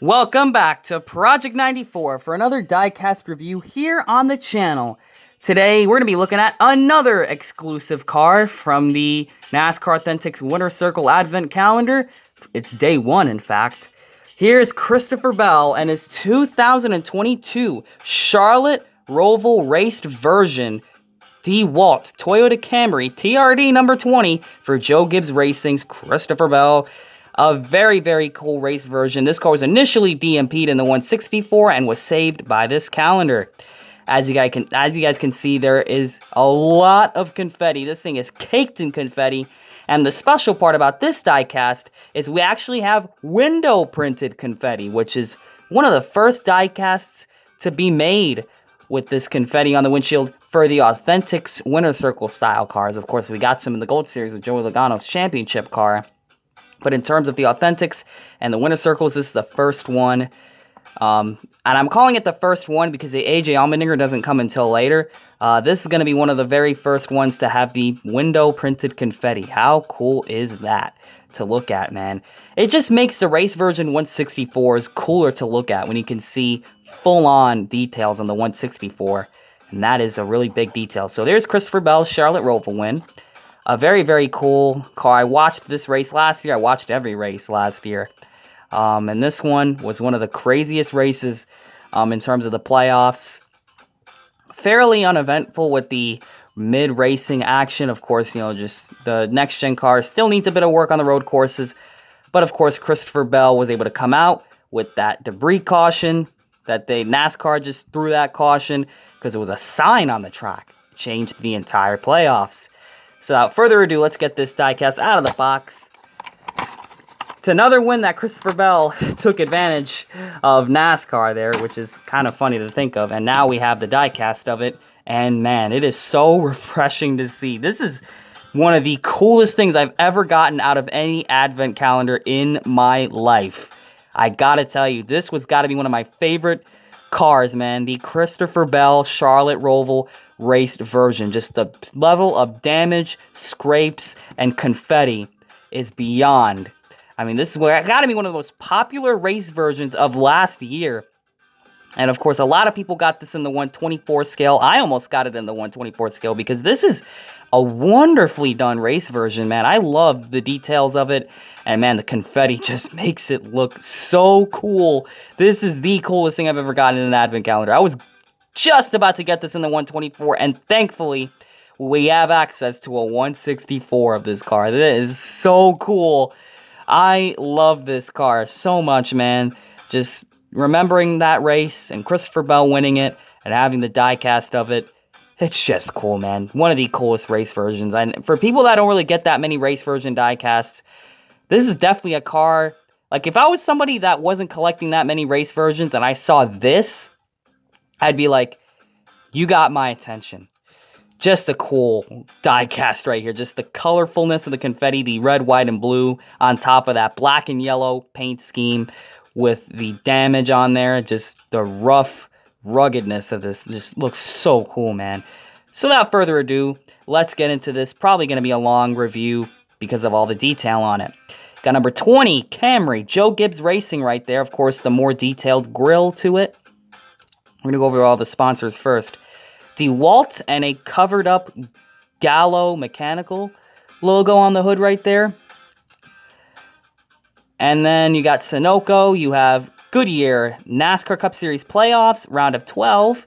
Welcome back to Project 94 for another diecast review here on the channel. Today, we're going to be looking at another exclusive car from the NASCAR Authentics Winter Circle Advent Calendar. It's day one, in fact. Here's Christopher Bell and his 2022 Charlotte Roval Raced Version Dewalt Toyota Camry TRD number 20 for Joe Gibbs Racing's Christopher Bell. A very, very cool race version. This car was initially DMP'd in the 164 and was saved by this calendar. As you guys can see, there is a lot of confetti. This thing is caked in confetti. And the special part about this diecast is we actually have window printed confetti, which is one of the first diecasts to be made with this confetti on the windshield for the Authentics Winter Circle style cars. Of course, we got some in the Gold Series with Joey Logano's championship car. But in terms of the Authentics and the Winter Circles, this is the first one. And I'm calling it the first one because the AJ Allmendinger doesn't come until later. This is going to be one of the very first ones to have the window printed confetti. How cool is that to look at, man? It just makes the race version 164s cooler to look at when you can see full-on details on the 164. And that is a really big detail. So there's Christopher Bell's Charlotte Roval win. A very, very cool car. I watched this race last year. I watched every race last year. And this one was one of the craziest races in terms of the playoffs. Fairly uneventful with the mid-racing action. Of course, just the next-gen car still needs a bit of work on the road courses. But, of course, Christopher Bell was able to come out with that debris caution. NASCAR just threw that caution because it was a sign on the track. Changed the entire playoffs. So without further ado, let's get this diecast out of the box. It's another win that Christopher Bell took advantage of NASCAR there, which is kind of funny to think of. And now we have the diecast of it. And man, it is so refreshing to see. This is one of the coolest things I've ever gotten out of any advent calendar in my life. I gotta tell you, this was gotta be one of my favorite cars, man. The Christopher Bell Charlotte Roval raced version. Just the level of damage, scrapes, and confetti is beyond. I mean, this is gotta be one of the most popular race versions of last year. And of course, a lot of people got this in the 124 scale. I almost got it in the 124 scale because this is a wonderfully done race version, man. I love the details of it. And man, the confetti just makes it look so cool. This is the coolest thing I've ever gotten in an advent calendar. I was just about to get this in the 124, and thankfully, we have access to a 164 of this car. That is so cool. I love this car so much, man. Just remembering that race and Christopher Bell winning it and having the diecast of it. It's just cool, man. One of the coolest race versions. And for people that don't really get that many race version diecasts, this is definitely a car. Like, if I was somebody that wasn't collecting that many race versions and I saw this, I'd be like, you got my attention. Just a cool diecast right here. Just the colorfulness of the confetti, the red, white, and blue on top of that black and yellow paint scheme with the damage on there. Just the rough ruggedness of this just looks so cool, man. So without further ado, let's get into this. Probably going to be a long review because of all the detail on it. Got number 20, Camry, Joe Gibbs Racing right there. Of course, the more detailed grille to it. We're going to go over all the sponsors first. Dewalt and a covered up Gallo Mechanical logo on the hood right there. And then you got Sunoco, you have Goodyear, NASCAR Cup Series Playoffs, round of 12.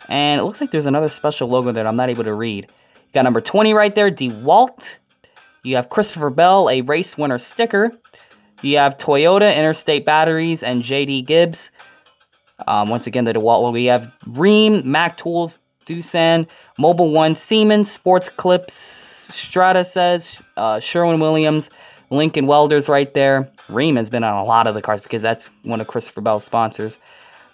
And it looks like there's another special logo there I'm not able to read. You got number 20 right there, Dewalt. You have Christopher Bell, a race winner sticker. You have Toyota, Interstate Batteries, and JD Gibbs. Once again, the Dewalt. We have Rheem, Mac Tools, Doosan, Mobile One, Siemens, Sports Clips, Strata says, Sherwin-Williams, Lincoln Welders right there. Rheem has been on a lot of the cars because that's one of Christopher Bell's sponsors.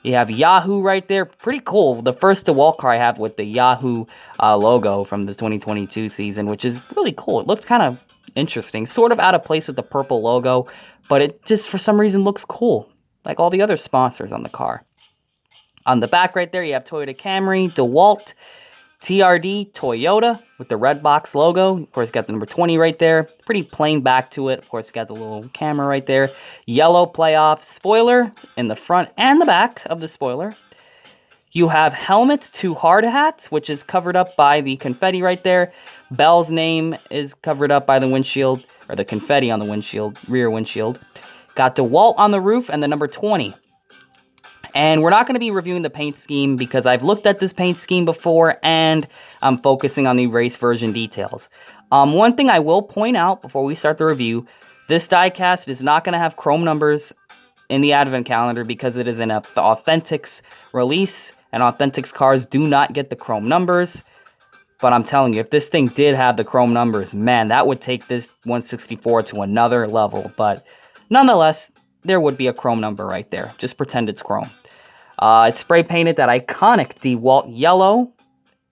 You have Yahoo right there. Pretty cool. The first DeWalt car I have with the Yahoo logo from the 2022 season, which is really cool. It looked kind of interesting. Sort of out of place with the purple logo, but it just for some reason looks cool. Like all the other sponsors on the car. On the back right there, you have Toyota Camry, DeWalt, TRD Toyota with the red box logo. Of course, got the number 20 right there. Pretty plain back to it. Of course, got the little camera right there. Yellow playoff spoiler in the front and the back of the spoiler. You have helmet to hard hats, which is covered up by the confetti right there. Bell's name is covered up by the windshield, or the confetti on the windshield, rear windshield. Got Dewalt on the roof and the number 20. And we're not going to be reviewing the paint scheme because I've looked at this paint scheme before and I'm focusing on the race version details. One thing I will point out before we start the review, this diecast is not going to have chrome numbers in the advent calendar because it is in the Authentics release, and Authentics cars do not get the chrome numbers. But I'm telling you, if this thing did have the chrome numbers, man, that would take this 164 to another level. But nonetheless, there would be a chrome number right there. Just pretend it's chrome. It's spray painted that iconic Dewalt yellow.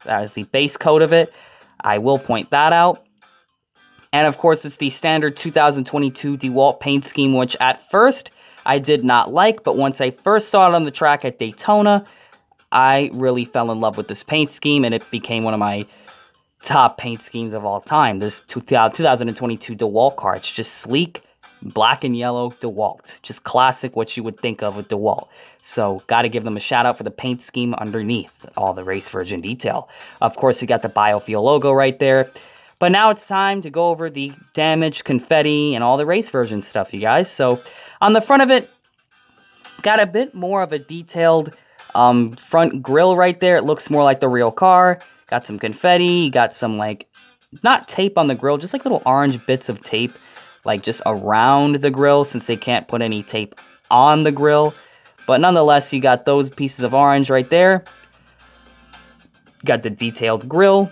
That is the base coat of it. I will point that out. And of course, it's the standard 2022 Dewalt paint scheme, which at first I did not like. But once I first saw it on the track at Daytona, I really fell in love with this paint scheme. And it became one of my top paint schemes of all time. This 2022 Dewalt car. It's just sleek, black and yellow Dewalt. Just classic, what you would think of with Dewalt. So, got to give them a shout out for the paint scheme underneath all the race version detail. Of course, you got the biofuel logo right there. But now it's time to go over the damaged confetti and all the race version stuff, you guys. So, on the front of it, got a bit more of a detailed front grille right there. It looks more like the real car. Got some confetti. Got some, like, not tape on the grille, just like little orange bits of tape, like just around the grille, since they can't put any tape on the grille. But nonetheless, you got those pieces of orange right there. Got the detailed grille.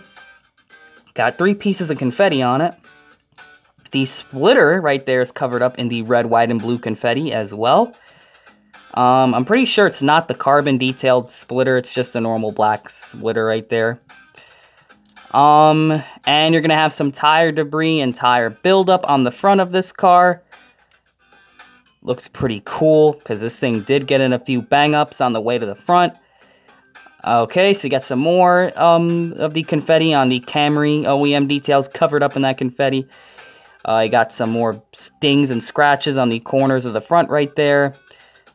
Got 3 pieces of confetti on it. The splitter right there is covered up in the red, white, and blue confetti as well. I'm pretty sure it's not the carbon detailed splitter. It's just a normal black splitter right there. And you're going to have some tire debris and tire buildup on the front of this car. Looks pretty cool because this thing did get in a few bang-ups on the way to the front. Okay, so you got some more of the confetti on the Camry OEM details covered up in that confetti. You got some more stings and scratches on the corners of the front right there.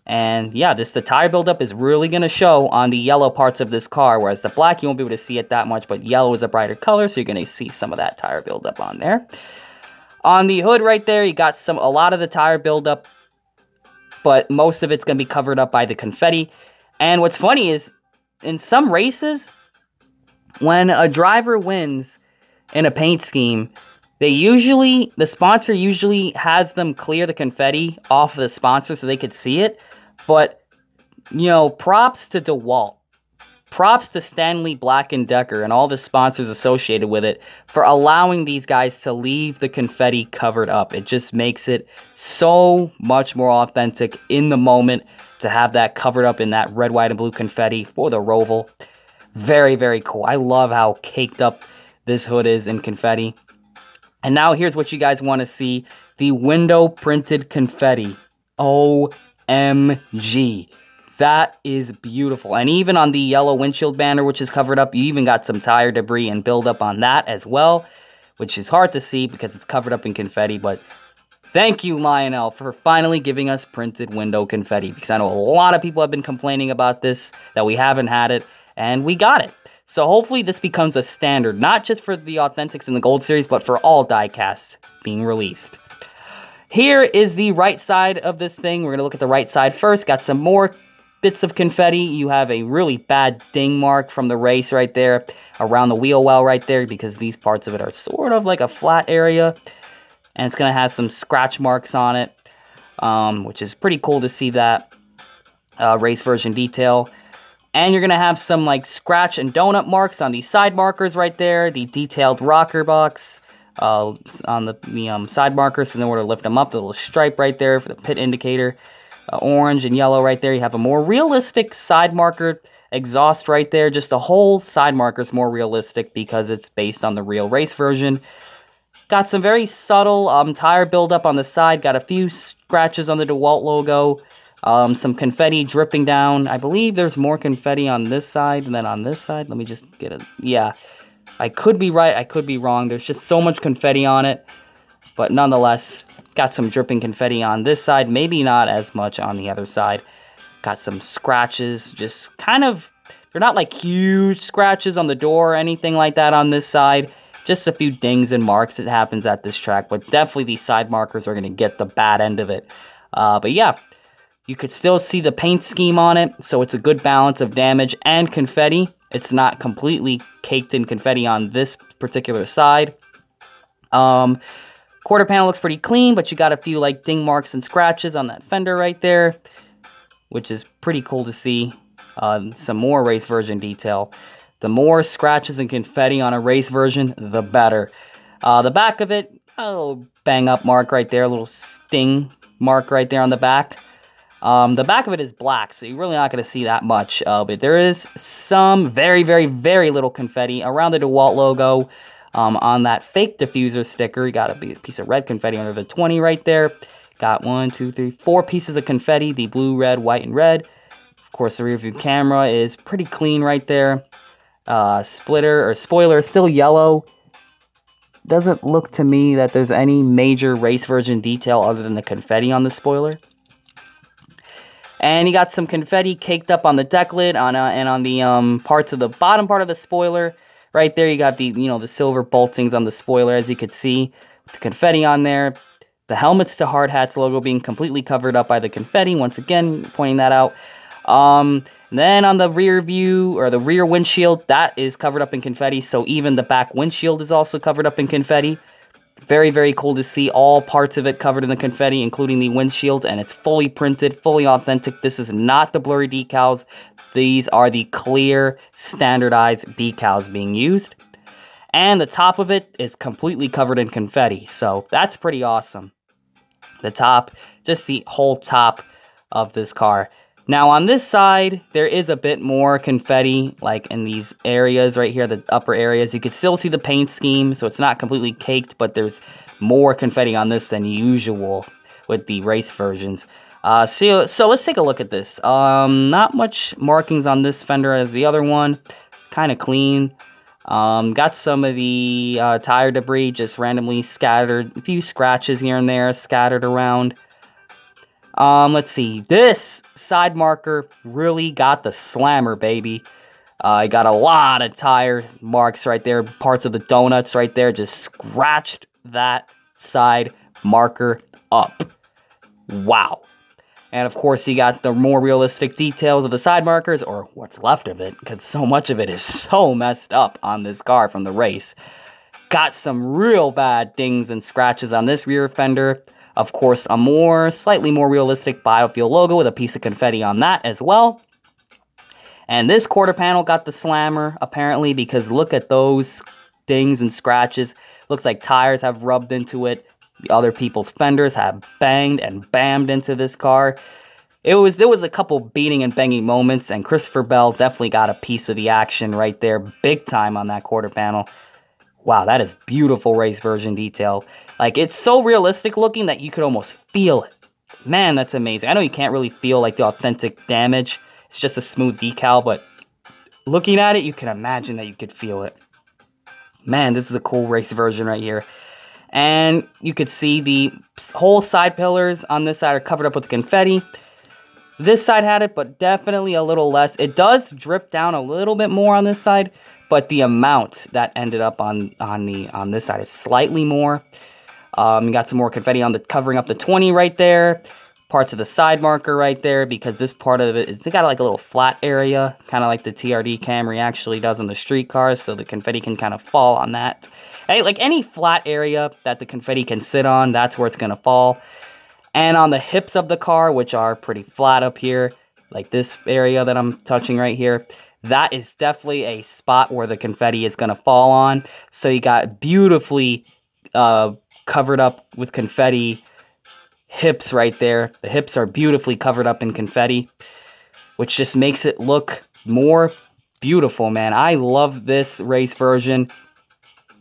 And yeah, the tire buildup is really going to show on the yellow parts of this car, whereas the black, you won't be able to see it that much, but yellow is a brighter color, so you're going to see some of that tire buildup on there. On the hood right there, you got a lot of the tire buildup, but most of it's going to be covered up by the confetti. And what's funny is, in some races, when a driver wins in a paint scheme, the sponsor usually has them clear the confetti off of the sponsor so they could see it. But, you know, props to Dewalt. Props to Stanley Black & Decker and all the sponsors associated with it for allowing these guys to leave the confetti covered up. It just makes it so much more authentic in the moment to have that covered up in that red, white, and blue confetti for the Roval. Very, very cool. I love how caked up this hood is in confetti. And now here's what you guys want to see. The window printed confetti. OMG. That is beautiful. And even on the yellow windshield banner, which is covered up, you even got some tire debris and buildup on that as well, which is hard to see because it's covered up in confetti. But thank you, Lionel, for finally giving us printed window confetti, because I know a lot of people have been complaining about this, that we haven't had it, and we got it. So hopefully this becomes a standard, not just for the Authentics and the Gold Series, but for all diecasts being released. Here is the right side of this thing. We're going to look at the right side first. Got some more bits of confetti. You have a really bad ding mark from the race right there around the wheel well right there, because these parts of it are sort of like a flat area. And it's going to have some scratch marks on it, which is pretty cool to see that race version detail. And you're going to have some like scratch and donut marks on these side markers right there. The detailed rocker box on the side markers, so nowhere to lift them up. The little stripe right there for the pit indicator. Orange and yellow right there. You have a more realistic side marker exhaust right there. Just the whole side marker is more realistic because it's based on the real race version. Got some very subtle tire buildup on the side. Got a few scratches on the Dewalt logo. Some confetti dripping down. I believe there's more confetti on this side than on this side. Let me just get it. Yeah, I could be right, I could be wrong. There's just so much confetti on it. But nonetheless, got some dripping confetti on this side. Maybe not as much on the other side. Got some scratches, just kind of, they're not like huge scratches on the door or anything like that on this side. Just a few dings and marks. It happens at this track, but definitely these side markers are going to get the bad end of it. But yeah, you could still see the paint scheme on it, so it's a good balance of damage and confetti. It's not completely caked in confetti on this particular side. Quarter panel looks pretty clean, but you got a few like ding marks and scratches on that fender right there, which is pretty cool to see. Some more race version detail. The more scratches and confetti on a race version, the better. The back of it, a little bang up mark right there, a little sting mark right there on the back. The back of it is black, so you're really not going to see that much. But there is some very, very, very little confetti around the Dewalt logo. On that fake diffuser sticker, you got a piece of red confetti under the 20 right there. Got 1, 2, 3, 4 pieces of confetti, the blue, red, white, and red. Of course, the rear view camera is pretty clean right there. Spoiler is still yellow. Doesn't look to me that there's any major race version detail other than the confetti on the spoiler. And you got some confetti caked up on the deck lid and on the parts of the bottom part of the spoiler. Right there, you got the the silver boltings on the spoiler, as you could see, with the confetti on there. The helmets to hard hats logo being completely covered up by the confetti. Once again, pointing that out. Then on the rear view, or the rear windshield, that is covered up in confetti. So even the back windshield is also covered up in confetti. Very, very cool to see all parts of it covered in the confetti, including the windshield. And it's fully printed, fully authentic. This is not the blurry decals. These are the clear, standardized decals being used. And the top of it is completely covered in confetti. So that's pretty awesome. The top, just the whole top of this car. Now on this side, there is a bit more confetti, like in these areas right here, the upper areas. You can still see the paint scheme, so it's not completely caked, but there's more confetti on this than usual with the race versions. So let's take a look at this. Not much markings on this fender as the other one. Kind of clean. Got some of the tire debris just randomly scattered. A few scratches here and there scattered around. Let's see. This side marker really got the slammer, baby. I got a lot of tire marks right there. Parts of the donuts right there. Just scratched that side marker up. Wow. And of course, you got the more realistic details of the side markers, or what's left of it, because so much of it is so messed up on this car from the race. Got some real bad dings and scratches on this rear fender. Of course, a slightly more realistic biofuel logo with a piece of confetti on that as well. And this quarter panel got the slammer, apparently, because look at those dings and scratches. Looks like tires have rubbed into it. The other people's fenders have banged and bammed into this car. There was a couple beating and banging moments, and Christopher Bell definitely got a piece of the action right there, big time on that quarter panel. Wow, that is beautiful race version detail. Like, it's so realistic looking that you could almost feel it. Man, that's amazing. I know you can't really feel like the authentic damage. It's just a smooth decal, but looking at it, you can imagine that you could feel it. Man, this is a cool race version right here. And you could see the whole side pillars on this side are covered up with confetti. This side had it, but definitely a little less. It does drip down a little bit more on this side, but the amount that ended up on this side is slightly more. You got some more confetti on the covering up the 20 right there. Parts of the side marker right there, because this part of it, it's got like a little flat area, kind of like the TRD Camry actually does on the street cars, so the confetti can kind of fall on that. Like any flat area that the confetti can sit on, that's where it's going to fall. And on the hips of the car, which are pretty flat up here, like this area that I'm touching right here, that is definitely a spot where the confetti is going to fall on. So you got beautifully covered up with confetti hips right there. The hips are beautifully covered up in confetti, which just makes it look more beautiful, man. I love this race version.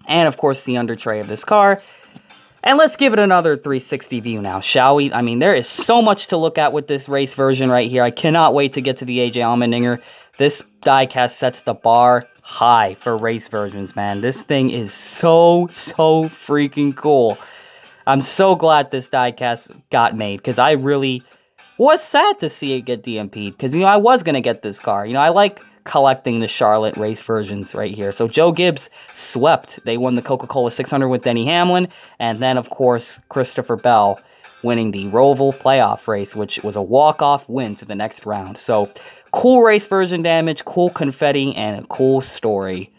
And of course, the under tray of this car. And let's give it another 360 view now, shall we? I mean, there is so much to look at with this race version right here. I cannot wait to get to the AJ Allmendinger. This diecast sets the bar high for race versions, man. This thing is so freaking cool. I'm so glad this diecast got made, because I really was sad to see it get DMP'd, because, you know, I was going to get this car. You know, I like collecting the Charlotte race versions right here. So Joe Gibbs swept. They won the Coca-Cola 600 with Denny Hamlin, and then, of course, Christopher Bell winning the Roval playoff race, which was a walk-off win to the next round. So, cool race version damage, cool confetti, and a cool story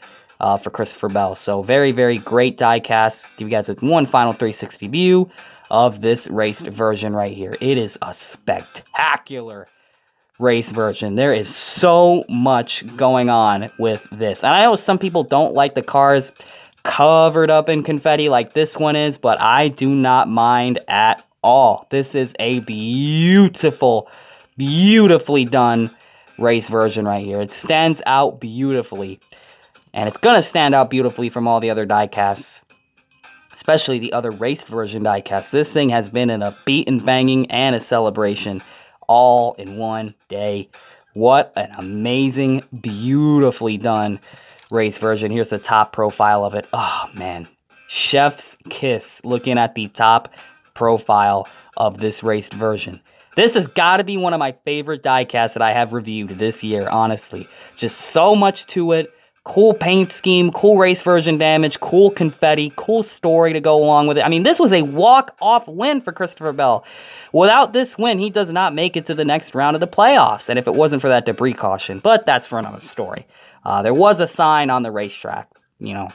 for Christopher Bell. So, very great diecast. Give you guys one final 360 view of this raced version right here. It is a spectacular race version. There is so much going on with this. And I know some people don't like the cars covered up in confetti like this one is, but I do not mind at all. This is a beautifully done race version right here. It stands out beautifully. And it's going to stand out beautifully from all the other diecasts, especially the other race version diecasts. This thing has been in a beat and banging and a celebration all in one day. What an amazing, beautifully done race version. Here's the top profile of it. Oh, man. Chef's kiss looking at the top profile of this raced version. This has got to be one of my favorite diecasts that I have reviewed this year, honestly. Just so much to it. Cool paint scheme, cool race version damage, cool confetti, cool story to go along with it. I mean, this was a walk-off win for Christopher Bell. Without this win, he does not make it to the next round of the playoffs, and if it wasn't for that debris caution, but that's for another story. There was a sign on the racetrack, you know.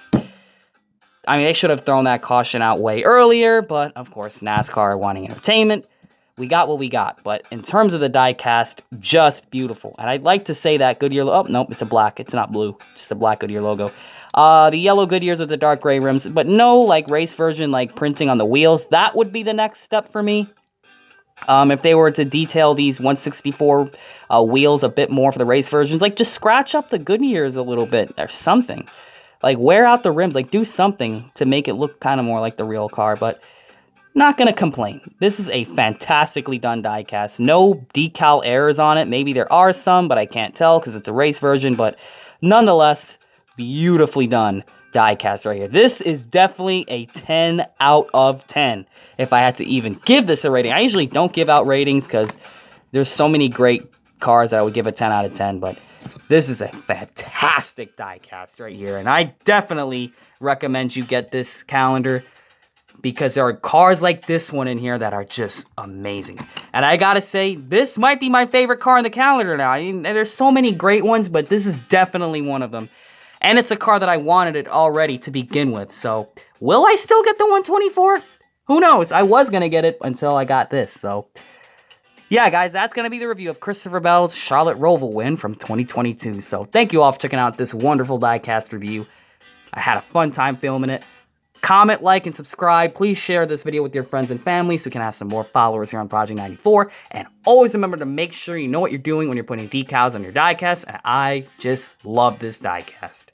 I mean, they should have thrown that caution out way earlier, but, of course, NASCAR wanting entertainment. We got what we got, but in terms of the diecast, just beautiful. And I'd like to say that Goodyear... Oh, nope, it's a black. It's not blue. Just a black Goodyear logo. The yellow Goodyears with the dark gray rims, but no, like, race version, like, printing on the wheels. That would be the next step for me. If they were to detail these 164 wheels a bit more for the race versions, like, just scratch up the Goodyears a little bit or something. Like, wear out the rims. Like, do something to make it look kind of more like the real car, but... Not going to complain. This is a fantastically done diecast. No decal errors on it. Maybe there are some, but I can't tell because it's a race version. But nonetheless, beautifully done diecast right here. This is definitely a 10 out of 10 if I had to even give this a rating. I usually don't give out ratings because there's so many great cars that I would give a 10 out of 10. But this is a fantastic diecast right here. And I definitely recommend you get this calendar, because there are cars like this one in here that are just amazing. And I gotta say, this might be my favorite car in the calendar now. I mean, there's so many great ones, but this is definitely one of them. And it's a car that I wanted it already to begin with. So, will I still get the 124? Who knows? I was gonna get it until I got this. So, yeah, guys, that's gonna be the review of Christopher Bell's Charlotte Roval win from 2022. So, thank you all for checking out this wonderful diecast review. I had a fun time filming it. Comment, like, and subscribe. Please share this video with your friends and family so we can have some more followers here on Project 94. And always remember to make sure you know what you're doing when you're putting decals on your diecast. And I just love this diecast.